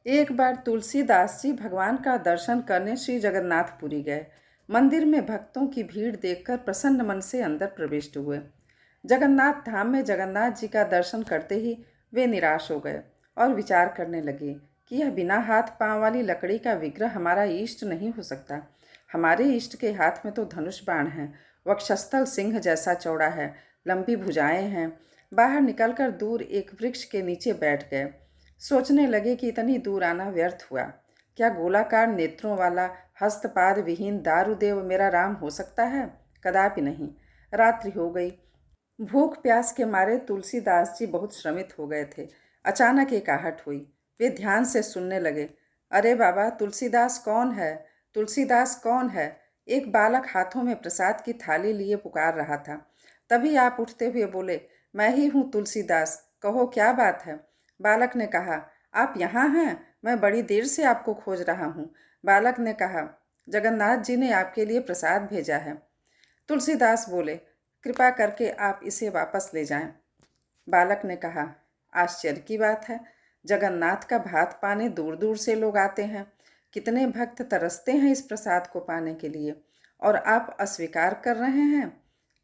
एक बार तुलसीदास जी भगवान का दर्शन करने श्री जगन्नाथपुरी गए। मंदिर में भक्तों की भीड़ देखकर प्रसन्न मन से अंदर प्रविष्ट हुए। जगन्नाथ धाम में जगन्नाथ जी का दर्शन करते ही वे निराश हो गए और विचार करने लगे कि यह बिना हाथ पांव वाली लकड़ी का विग्रह हमारा इष्ट नहीं हो सकता। हमारे इष्ट के हाथ में तो धनुष बाण है, वक्षस्थल सिंह जैसा चौड़ा है, लंबी भुजाएं हैं। बाहर निकलकर दूर एक वृक्ष के नीचे बैठ गए। सोचने लगे कि इतनी दूर आना व्यर्थ हुआ। क्या गोलाकार नेत्रों वाला हस्तपाद विहीन दारुदेव मेरा राम हो सकता है? कदापि नहीं। रात्रि हो गई। भूख प्यास के मारे तुलसीदास जी बहुत श्रमित हो गए थे। अचानक एक आहट हुई। वे ध्यान से सुनने लगे। अरे बाबा, तुलसीदास कौन है? तुलसीदास कौन है? एक बालक हाथों में प्रसाद की थाली लिए पुकार रहा था। तभी आप उठते हुए बोले, मैं ही हूँ तुलसीदास, कहो क्या बात है? बालक ने कहा, आप यहाँ हैं? मैं बड़ी देर से आपको खोज रहा हूँ। बालक ने कहा, जगन्नाथ जी ने आपके लिए प्रसाद भेजा है। तुलसीदास बोले, कृपा करके आप इसे वापस ले जाएं। बालक ने कहा, आश्चर्य की बात है, जगन्नाथ का भात पाने दूर दूर से लोग आते हैं। कितने भक्त तरसते हैं इस प्रसाद को पाने के लिए, और आप अस्वीकार कर रहे हैं।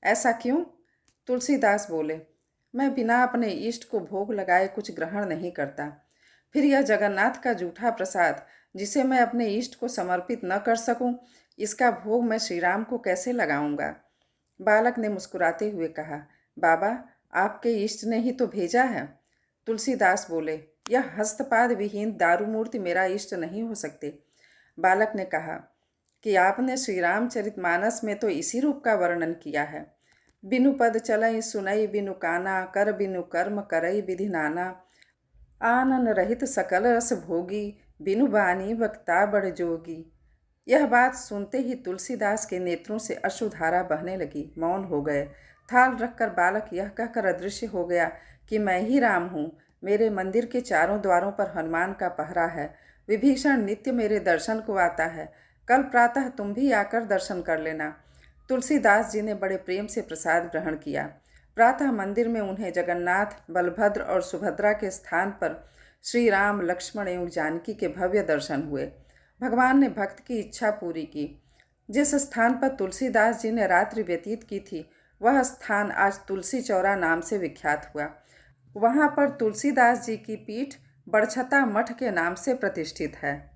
ऐसा क्यों? तुलसीदास बोले, मैं बिना अपने इष्ट को भोग लगाए कुछ ग्रहण नहीं करता। फिर यह जगन्नाथ का जूठा प्रसाद, जिसे मैं अपने इष्ट को समर्पित न कर सकूं, इसका भोग मैं श्री राम को कैसे लगाऊंगा? बालक ने मुस्कुराते हुए कहा, बाबा, आपके इष्ट ने ही तो भेजा है। तुलसीदास बोले, यह हस्तपाद विहीन दारूमूर्ति मेरा इष्ट नहीं हो सकते। बालक ने कहा कि आपने श्री रामचरितमानस में तो इसी रूप का वर्णन किया है। बिनु पद चलई सुनई बिनु काना, कर बिनु कर्म करई विधि नाना, आनन रहित सकल रस भोगी, बिनु बानी वक्ता बड़ जोगी। यह बात सुनते ही तुलसीदास के नेत्रों से अश्रुधारा बहने लगी। मौन हो गए। थाल रखकर बालक यह कहकर अदृश्य हो गया कि मैं ही राम हूँ। मेरे मंदिर के चारों द्वारों पर हनुमान का पहरा है। विभीषण नित्य मेरे दर्शन को आता है। कल प्रातः तुम भी आकर दर्शन कर लेना। तुलसीदास जी ने बड़े प्रेम से प्रसाद ग्रहण किया। प्रातः मंदिर में उन्हें जगन्नाथ, बलभद्र और सुभद्रा के स्थान पर श्री राम, लक्ष्मण एवं जानकी के भव्य दर्शन हुए। भगवान ने भक्त की इच्छा पूरी की। जिस स्थान पर तुलसीदास जी ने रात्रि व्यतीत की थी, वह स्थान आज तुलसी चौरा नाम से विख्यात हुआ। वहाँ पर तुलसीदास जी की पीठ बड़छता मठ के नाम से प्रतिष्ठित है।